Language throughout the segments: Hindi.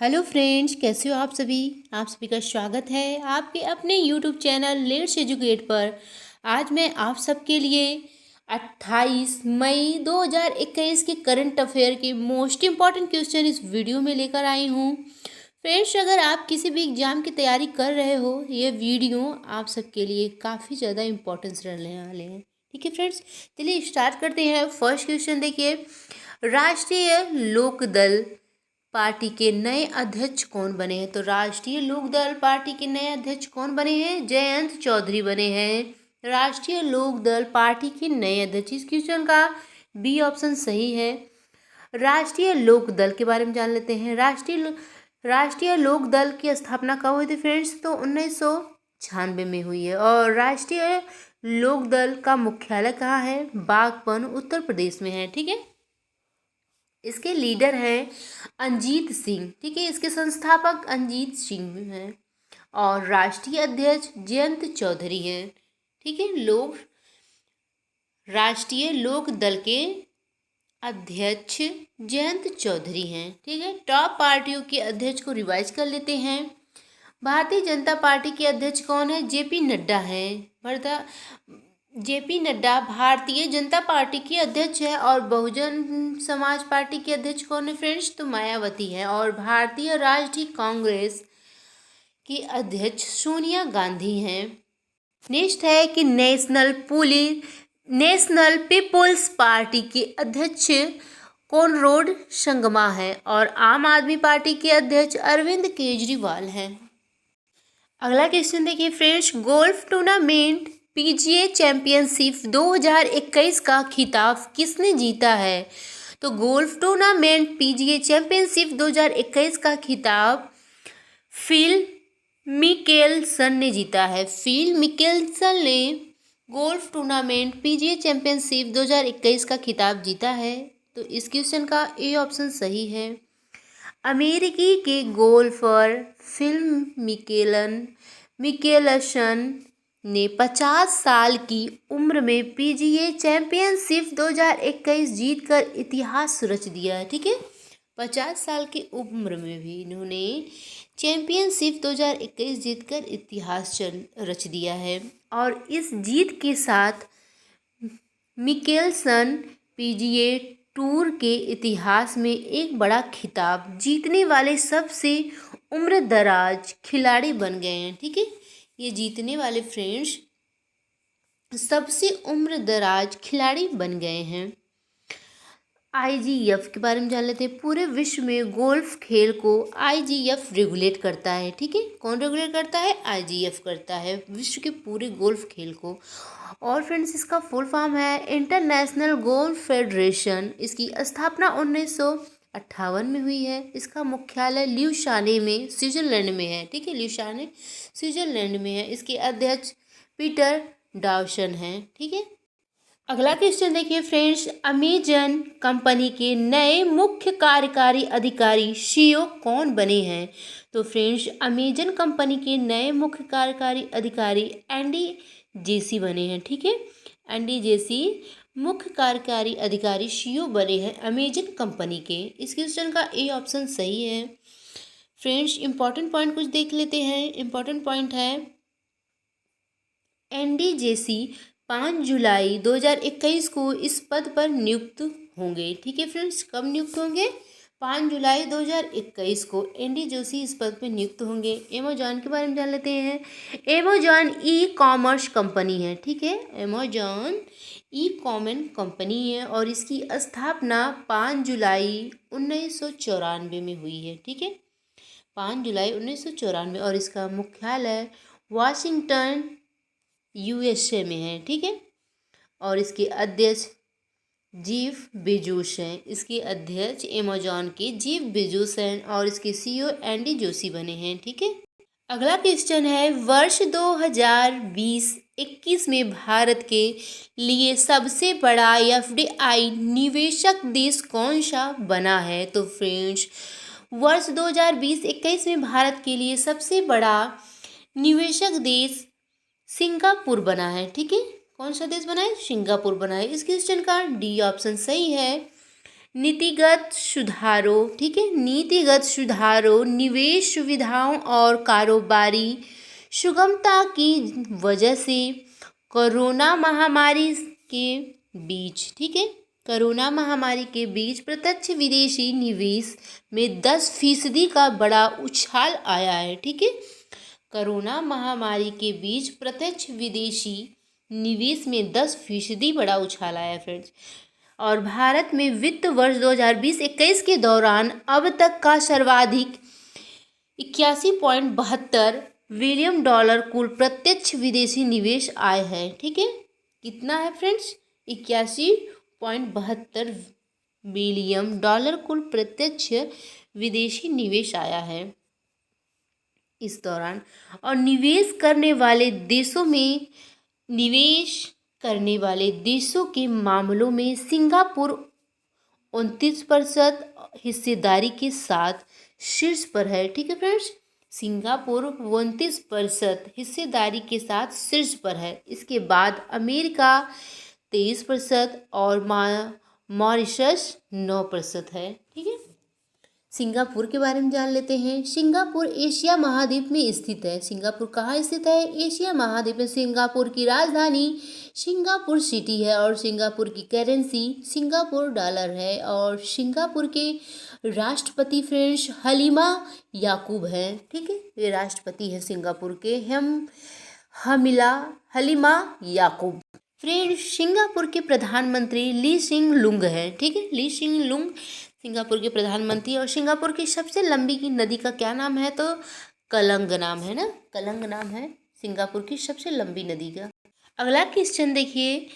हेलो फ्रेंड्स, कैसे हो आप सभी का स्वागत है आपके अपने यूट्यूब चैनल लेट्स एजुकेट पर। आज मैं आप सबके लिए 28 मई 2021 के करंट अफेयर के मोस्ट इम्पॉर्टेंट क्वेश्चन इस वीडियो में लेकर आई हूँ। फ्रेंड्स, अगर आप किसी भी एग्ज़ाम की तैयारी कर रहे हो, ये वीडियो आप सबके लिए काफ़ी ज़्यादा इम्पोर्टेंस रहने वाले हैं। ठीक है फ्रेंड्स, चलिए स्टार्ट करते हैं। फर्स्ट क्वेश्चन देखिए, राष्ट्रीय लोकदल पार्टी के नए अध्यक्ष कौन बने हैं? तो राष्ट्रीय लोकदल पार्टी के नए अध्यक्ष कौन बने हैं? जयंत चौधरी बने हैं राष्ट्रीय लोकदल पार्टी के नए अध्यक्ष। इस क्वेश्चन का बी ऑप्शन सही है। राष्ट्रीय लोकदल के बारे में जान लेते हैं। राष्ट्रीय लोकदल की स्थापना कब हुई थी फ्रेंड्स? तो 1996 में हुई है। और राष्ट्रीय लोकदल का मुख्यालय कहाँ है? बागपन, उत्तर प्रदेश में है। ठीक है, इसके लीडर हैं अजीत सिंह। ठीक है, इसके संस्थापक अजीत सिंह हैं और राष्ट्रीय अध्यक्ष जयंत चौधरी हैं। ठीक है, राष्ट्रीय लोक दल के अध्यक्ष जयंत चौधरी हैं। ठीक है, टॉप पार्टियों के अध्यक्ष को रिवाइज कर लेते हैं। भारतीय जनता पार्टी के अध्यक्ष कौन है? जेपी नड्डा हैं। जेपी नड्डा भारतीय जनता पार्टी के अध्यक्ष है। और बहुजन समाज पार्टी के अध्यक्ष कौन है फ्रेंड्स? तो मायावती है। और भारतीय राष्ट्रीय कांग्रेस की अध्यक्ष सोनिया गांधी हैं। नेक्स्ट है कि नेशनल पीपुल्स पार्टी के अध्यक्ष कोनराड संगमा है। और आम आदमी पार्टी के अध्यक्ष अरविंद केजरीवाल हैं। अगला क्वेश्चन देखिए friends, golf tournament PGA championship 2021 का खिताब किसने जीता है? तो गोल्फ टूर्नामेंट पीजीए चैंपियनशिप 2021 का खिताब फिल मिकेल्सन ने जीता है। फिल मिकेल्सन ने गोल्फ टूर्नामेंट पीजीए चैंपियनशिप 2021 का खिताब जीता है। तो इस क्वेश्चन का ए ऑप्शन सही है। अमेरिकी के गोल्फर फिल मिकेल्सन ने 50 साल की उम्र में पीजीए चैंपियनशिप 2021 जीतकर इतिहास रच दिया है। ठीक है, 50 साल की उम्र में भी इन्होंने चैंपियनशिप 2021 जीतकर इतिहास रच दिया है। और इस जीत के साथ मिकेल्सन पीजीए टूर के इतिहास में एक बड़ा खिताब जीतने वाले सबसे उम्रदराज खिलाड़ी बन गए हैं। ठीक है, ये जीतने वाले फ्रेंड्स सबसे उम्रदराज खिलाड़ी बन गए हैं। आईजीएफ के बारे में जान लेते हैं। पूरे विश्व में गोल्फ खेल को आईजीएफ रेगुलेट करता है। ठीक है, कौन रेगुलेट करता है? आईजीएफ करता है विश्व के पूरे गोल्फ खेल को। और फ्रेंड्स, इसका फुल फॉर्म है इंटरनेशनल गोल्फ फेडरेशन। इसकी स्थापना 1958 में हुई है। इसका मुख्यालय ल्यूशाने में स्विट्जरलैंड में है। ठीक है, ल्यूशाने स्विट्जरलैंड में है। इसके अध्यक्ष पीटर डावसन हैं। ठीक है, अगला क्वेश्चन देखिए फ्रेंड्स, अमेजन कंपनी के नए मुख्य कार्यकारी अधिकारी सीईओ कौन बने हैं? तो फ्रेंड्स, अमेजन कंपनी के नए मुख्य कार्यकारी अधिकारी एंडी जेसी बने हैं। ठीक है, एंडी जेसी मुख्य कार्यकारी अधिकारी सीईओ बने हैं अमेजन कंपनी के। इस क्वेश्चन का ए ऑप्शन सही है। फ्रेंड्स, इंपॉर्टेंट पॉइंट कुछ देख लेते हैं। इंपॉर्टेंट पॉइंट है एंडी जेसी 5 जुलाई 2021 को इस पद पर नियुक्त होंगे। ठीक है फ्रेंड्स, कब नियुक्त होंगे? 5 जुलाई 2021 को एंडी जोशी इस पद पर नियुक्त होंगे। अमेजॉन के बारे में जान लेते हैं। अमेजॉन ई कॉमर्स कंपनी है। ठीक है, अमेजॉन ई कॉमर्स कंपनी है और इसकी स्थापना 5 जुलाई 1994 में हुई है। ठीक है, 5 जुलाई 1994 और इसका मुख्यालय वाशिंगटन यूएसए में है। ठीक है, और इसके अध्यक्ष जेफ बेजोस हैं। इसके अध्यक्ष अमेजॉन के जेफ बेजोस हैं और इसके सीईओ एंडी जोशी बने हैं। ठीक है, अगला क्वेश्चन है, वर्ष 2020-21 में भारत के लिए सबसे बड़ा एफडीआई निवेशक देश कौन सा बना है? तो फ्रेंड्स, वर्ष 2020-21 में भारत के लिए सबसे बड़ा निवेशक देश सिंगापुर बना है। ठीक है, कौन सा देश बना है? सिंगापुर बना है। इस क्वेश्चन का डी ऑप्शन सही है। नीतिगत सुधारों, ठीक है, नीतिगत सुधारों, निवेश सुविधाओं और कारोबारी सुगमता की वजह से कोरोना महामारी के बीच, ठीक है, कोरोना महामारी के बीच प्रत्यक्ष विदेशी निवेश में 10% का बड़ा उछाल आया है, ठीक है। कोरोना महामारी के बीच प्रत्यक्ष विदेशी निवेश में 10% बड़ा उछाल आया फ्रेंड्स। और भारत में वित्त वर्ष 2020-21 के दौरान अब तक का सर्वाधिक 81.72 बिलियन डॉलर कुल प्रत्यक्ष विदेशी निवेश आय है, ठीक है। कितना है फ्रेंड्स? 81.72 बिलियन डॉलर कुल प्रत्यक्ष विदेशी निवेश आया है इस दौरान। और निवेश करने वाले देशों के मामलों में सिंगापुर 29% हिस्सेदारी के साथ शीर्ष पर है, ठीक है फ्रेंड्स। सिंगापुर 29% हिस्सेदारी के साथ शीर्ष पर है। इसके बाद अमेरिका 23% और मॉरिशस 9% है, ठीक है। सिंगापुर के बारे में जान लेते हैं। सिंगापुर एशिया महाद्वीप में स्थित है। सिंगापुर कहाँ स्थित है? एशिया महाद्वीप में। सिंगापुर की राजधानी सिंगापुर सिटी है और सिंगापुर की करेंसी सिंगापुर डॉलर है। और सिंगापुर के राष्ट्रपति फ्रेंड्स हलीमा याकूब हैं, ठीक है। ये राष्ट्रपति है सिंगापुर के हलीमा याकूब। फ्रेंड्स सिंगापुर के प्रधानमंत्री ली सिंग लुंग है, ठीक है। ली सिंग लुंग सिंगापुर के प्रधानमंत्री। और सिंगापुर की सबसे लंबी की नदी का क्या नाम है? तो कलंग नाम है ना, कलंग नाम है सिंगापुर की सबसे लंबी नदी का। अगला क्वेश्चन देखिए,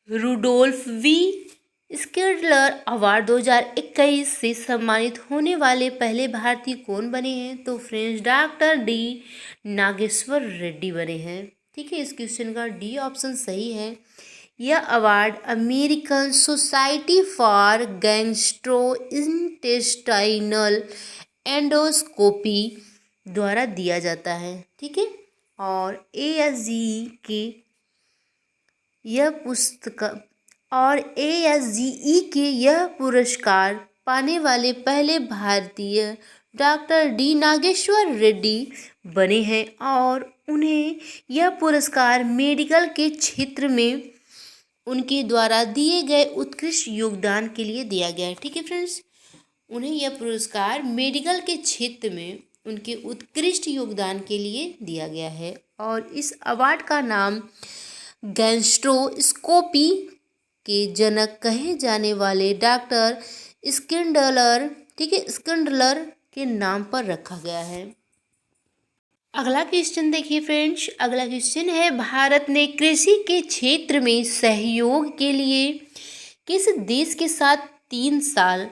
रुडोल्फ वी स्किलर अवार्ड 2021 से सम्मानित होने वाले पहले भारतीय कौन बने हैं? तो friends doctor D Nageshwar Reddy बने हैं, ठीक है। इस क्वेश्चन का डी ऑप्शन सही है। यह award American society for gastrointestinal endoscopy द्वारा दिया जाता है, ठीक है। और ASGE के यह पुरस्कार पाने वाले पहले भारतीय डॉक्टर डी नागेश्वर रेड्डी बने हैं। और उन्हें यह पुरस्कार मेडिकल के क्षेत्र में उनके द्वारा दिए गए उत्कृष्ट योगदान के लिए दिया गया है, ठीक है फ्रेंड्स। उन्हें यह पुरस्कार मेडिकल के क्षेत्र में उनके उत्कृष्ट योगदान के लिए दिया गया है। और इस अवार्ड का नाम गैस्ट्रोस्कोपी के जनक कहे जाने वाले डॉक्टर स्किंडलर, ठीक है, स्किंडलर के नाम पर रखा गया है। अगला क्वेश्चन देखिए फ्रेंड्स। अगला क्वेश्चन है, भारत ने कृषि के क्षेत्र में सहयोग के लिए किस देश के साथ 3 साल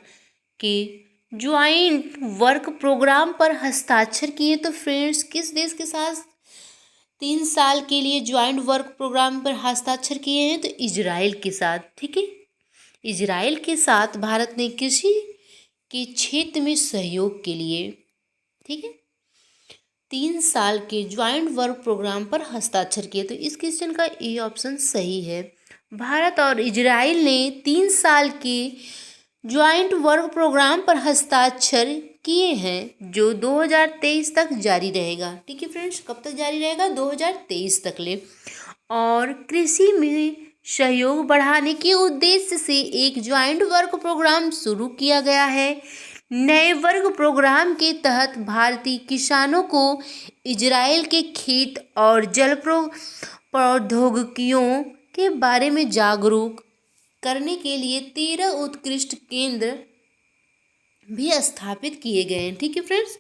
के ज्वाइंट वर्क प्रोग्राम पर हस्ताक्षर किए? तो फ्रेंड्स किस देश के साथ 3 साल के लिए ज्वाइंट वर्क प्रोग्राम पर हस्ताक्षर किए हैं? तो इजराइल के साथ, ठीक है। इजराइल के साथ भारत ने कृषि के क्षेत्र में सहयोग के लिए, ठीक है, 3 साल के ज्वाइंट वर्क प्रोग्राम पर हस्ताक्षर किए। तो इस क्वेश्चन का ए ऑप्शन सही है। भारत और इजराइल ने 3 साल के ज्वाइंट वर्क प्रोग्राम पर हस्ताक्षर किए हैं जो 2023 तक जारी रहेगा, ठीक है फ्रेंड्स। कब तक जारी रहेगा? 2023 तक ले। और कृषि में सहयोग बढ़ाने के उद्देश्य से एक ज्वाइंट वर्क प्रोग्राम शुरू किया गया है। नए वर्ग प्रोग्राम के तहत भारतीय किसानों को इजराइल के खेत और जल प्रौद्योगिकियों के बारे में जागरूक करने के लिए 13 उत्कृष्ट केंद्र भी स्थापित किए गए हैं, ठीक है फ्रेंड्स।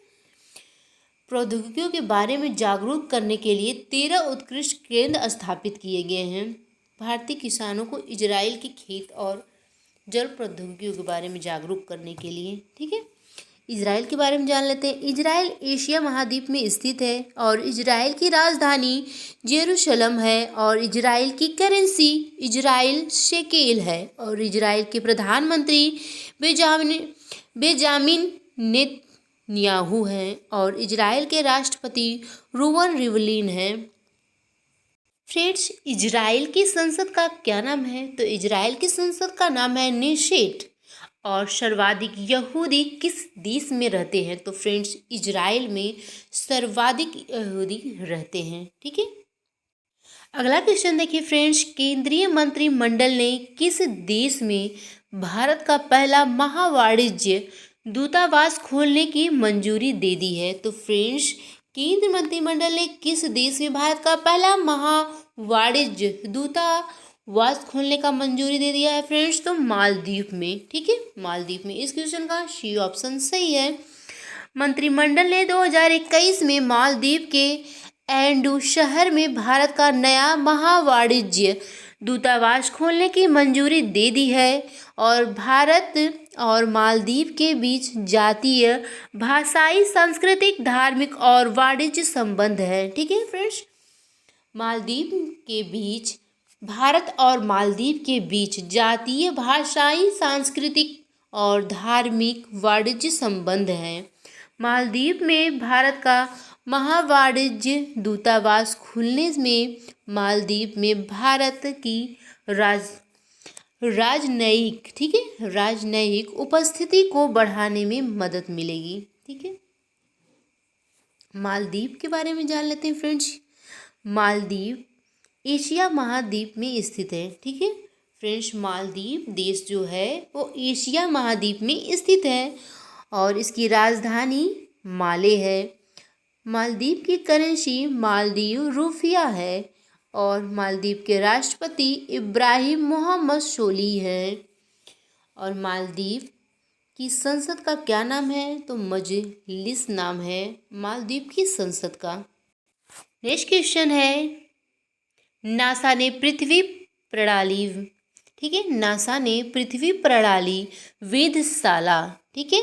प्रौद्योगिकियों के बारे में जागरूक करने के लिए 13 उत्कृष्ट केंद्र स्थापित किए गए हैं भारतीय किसानों को इजराइल के खेत और जल प्रौद्योगिकियों के बारे में जागरूक करने के लिए, ठीक है। इजराइल के बारे में जान लेते हैं। इजराइल एशिया महाद्वीप में स्थित है और इजराइल की राजधानी जेरूशलम है। और इजराइल की करेंसी इजराइल शेकेल है। और इजराइल के प्रधानमंत्री बेंजामिन नेतन्याहू हैं। और इजराइल के राष्ट्रपति रूवन रिवलिन हैं। फ्रेंड्स इजराइल की संसद का क्या नाम है? तो इजराइल की संसद का नाम है नेशेट। और सर्वाधिक यहूदी किस देश में रहते हैं? तो फ्रेंड्स, इजराइल में सर्वाधिक यहूदी रहते हैं। ठीक है। अगला क्वेश्चन देखिए फ्रेंड्स, केंद्रीय मंत्रिमंडल ने किस देश में भारत का पहला महावाणिज्य दूतावास खोलने की मंजूरी दे दी है? तो फ्रेंड्स, केंद्रीय मंत्रिमंडल ने किस देश में भारत का पहला महावाणिज्य दूतावास खोलने का मंजूरी दे दिया है फ्रेंड्स? तो मालदीव में। ठीक है, मालदीव में। इस क्वेश्चन का सी ऑप्शन सही है। मंत्रिमंडल ने 2021 में मालदीव के एंडू शहर में भारत का नया महावाणिज्य दूतावास खोलने की मंजूरी दे दी है और भारत और मालदीव के बीच जातीय, भाषाई, सांस्कृतिक, धार्मिक और वाणिज्य संबंध है। ठीक है फ्रेंड्स, मालदीव के बीच, भारत और मालदीव के बीच जातीय, भाषाई, सांस्कृतिक और धार्मिक वाणिज्य संबंध है। मालदीव में भारत का महावाणिज्य दूतावास खुलने में मालदीव में भारत की राजनयिक, ठीक है, राजनयिक उपस्थिति को बढ़ाने में मदद मिलेगी। ठीक है, मालदीव के बारे में जान लेते हैं फ्रेंड्स। मालदीव एशिया महाद्वीप में स्थित है। ठीक है फ्रेंड्स, मालदीव देश जो है वो एशिया महाद्वीप में स्थित है और इसकी राजधानी माले है। मालदीव की करेंसी मालदीव रुपया है और मालदीव के राष्ट्रपति इब्राहिम मोहम्मद सोली हैं। और मालदीव की संसद का क्या नाम है? तो मजलिस नाम है मालदीव की संसद का। नेक्स्ट क्वेश्चन है, नासा ने पृथ्वी प्रणाली, ठीक है, नासा ने पृथ्वी प्रणाली वेधशाला, ठीक है,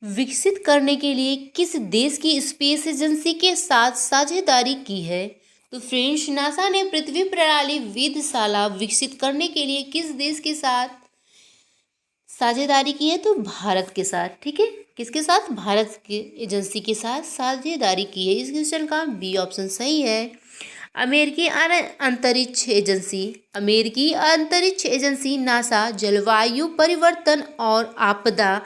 विकसित करने के लिए किस देश की स्पेस एजेंसी के साथ साझेदारी की है? तो फ्रेंड्स, नासा ने पृथ्वी प्रणाली वेधशाला विकसित करने के लिए किस देश के साथ साझेदारी की है? तो भारत के साथ। ठीक है, किसके साथ? भारत के एजेंसी के साथ साझेदारी की है। इस क्वेश्चन का बी ऑप्शन सही है। अमेरिकी अंतरिक्ष एजेंसी नासा जलवायु परिवर्तन और आपदा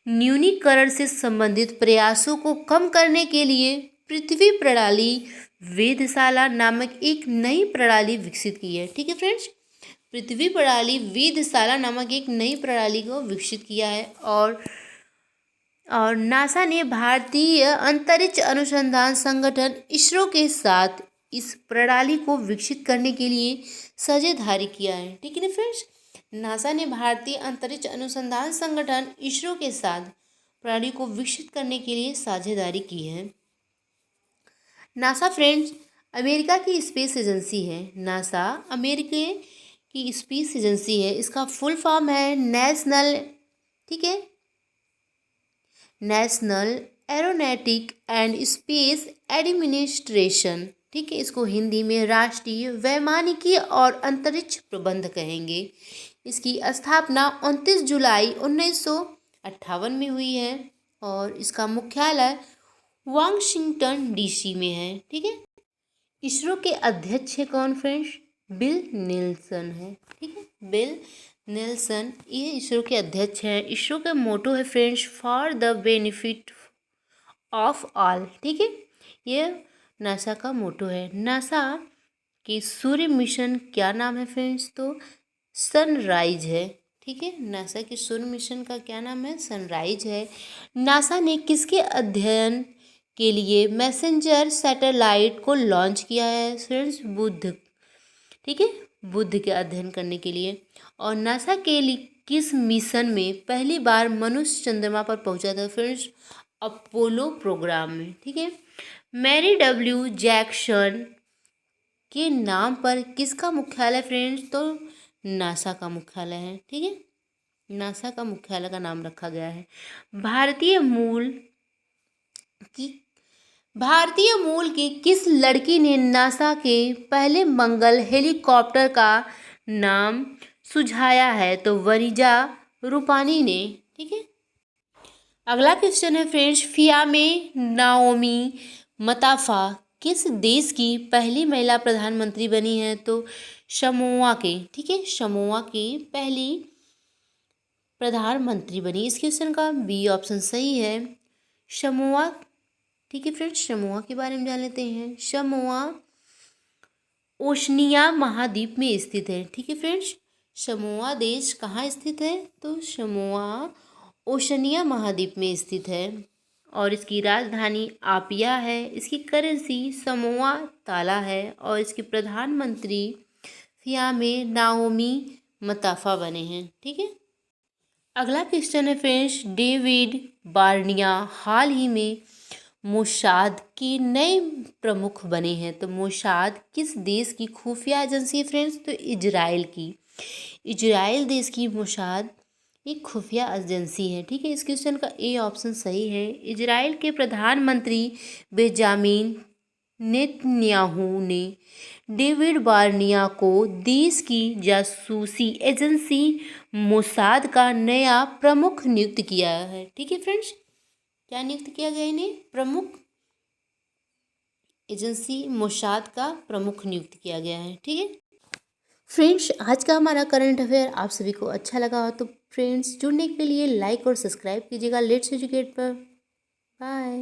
न्यूनीकरण से संबंधित प्रयासों को कम करने के लिए पृथ्वी प्रणाली वेधशाला नामक एक नई प्रणाली विकसित की है। ठीक है फ्रेंड्स, पृथ्वी प्रणाली वेधशाला नामक एक नई प्रणाली को विकसित किया है और नासा ने भारतीय अंतरिक्ष अनुसंधान संगठन इसरो के साथ इस प्रणाली को विकसित करने के लिए साझेदारी किया है। ठीक है ना फ्रेंड्स, नासा ने भारतीय अंतरिक्ष अनुसंधान संगठन इसरो के साथ प्रणाली को विकसित करने के लिए साझेदारी की है। नासा फ्रेंड्स अमेरिका की स्पेस एजेंसी है। नासा अमेरिका की स्पेस एजेंसी है। इसका फुल फॉर्म है नेशनल, ठीक है, national aeronautic and space administration. ठीक है, इसको हिंदी में राष्ट्रीय वैमानिकी और अंतरिक्ष प्रबंध कहेंगे। इसकी स्थापना 29 जुलाई 1958 में हुई है और इसका मुख्यालय वाशिंगटन डीसी में है। ठीक है, इसरो के अध्यक्ष है कौन फ्रेंड्स? बिल नेल्सन है। ठीक है, बिल नेल्सन ये इसरो के अध्यक्ष हैं। इसरो का मोटो है friends, for the benefit of all. ठीक है, ये नासा का मोटो है। नासा की सूर्य मिशन क्या नाम है फ्रेंड्स? तो सनराइज है। ठीक है, नासा की सूर्य मिशन का क्या नाम है? सनराइज है। नासा ने किसके अध्ययन के लिए मैसेंजर सैटेलाइट को लॉन्च किया है फ्रेंड्स? बुध। ठीक है, बुध के अध्ययन करने के लिए। और नासा के लिए किस मिशन में पहली बार मनुष्य चंद्रमा पर पहुंचा था फ्रेंड्स? अपोलो प्रोग्राम में। ठीक है, मैरी डब्ल्यू जैक्सन के नाम पर किसका मुख्यालय फ्रेंड्स? तो नासा का मुख्यालय है। ठीक है, नासा का मुख्यालय का नाम रखा गया है। भारतीय मूल की किस लड़की ने नासा के पहले मंगल हेलीकॉप्टर का नाम सुझाया है? तो वरीजा रूपानी ने। ठीक है, अगला क्वेश्चन है फ्रेंड्स, फियामे नाओमी मताफा किस देश की पहली महिला प्रधानमंत्री बनी है? तो समोआ के। ठीक है, समोआ की पहली प्रधानमंत्री बनी? इस क्वेश्चन का बी ऑप्शन सही है। समोआ, ठीक है फ्रेंड्स, समोआ के बारे में जान लेते हैं। समोआ ओशनिया महाद्वीप में स्थित है। ठीक है फ्रेंड्स, समोआ देश कहाँ स्थित है? तो समोआ ओशनिया महाद्वीप में स्थित है और इसकी राजधानी आपिया है। इसकी करेंसी समोआ ताला है और इसके प्रधानमंत्री फियामे नाओमी मताफा बने हैं। ठीक है, अगला क्वेश्चन है फ्रेंड्स, डेविड बार्निया हाल ही में मोसाद के नए प्रमुख बने हैं। तो मोसाद किस देश की खुफिया एजेंसी है फ्रेंड्स? तो इजराइल की। इजराइल देश की मोसाद एक खुफिया एजेंसी है। ठीक है, इस क्वेश्चन का ए ऑप्शन सही है। इजराइल के प्रधानमंत्री बेंजामिन नेतन्याहू ने डेविड बार्निया को देश की जासूसी एजेंसी मोसाद का नया प्रमुख नियुक्त किया है। ठीक है फ्रेंड्स, क्या नियुक्त किया गया इन्हें? प्रमुख एजेंसी मोसाद का प्रमुख नियुक्त किया गया है। ठीक है फ्रेंड्स, आज का हमारा करंट अफेयर आप सभी को अच्छा लगा हो तो फ्रेंड्स जुड़ने के लिए लाइक और सब्सक्राइब कीजिएगा लेट्स एजुकेट पर। बाय।